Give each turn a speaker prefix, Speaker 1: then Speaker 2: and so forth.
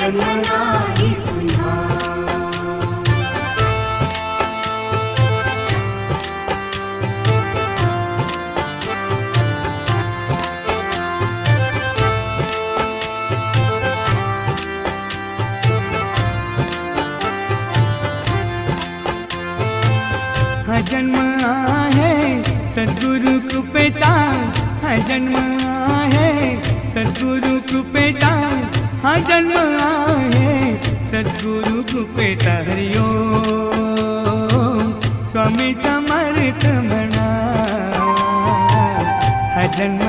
Speaker 1: जन्म नाही पुन्हा।
Speaker 2: हा जन्म आहे सद्गुरु कृपेचा, हा जन्म आहे सद्गुरु कृपेचा, हा जन्म आहे सद्गुरु कृपेचा। हरि ओम स्वामी समर्थ म्हणा, हा जन्म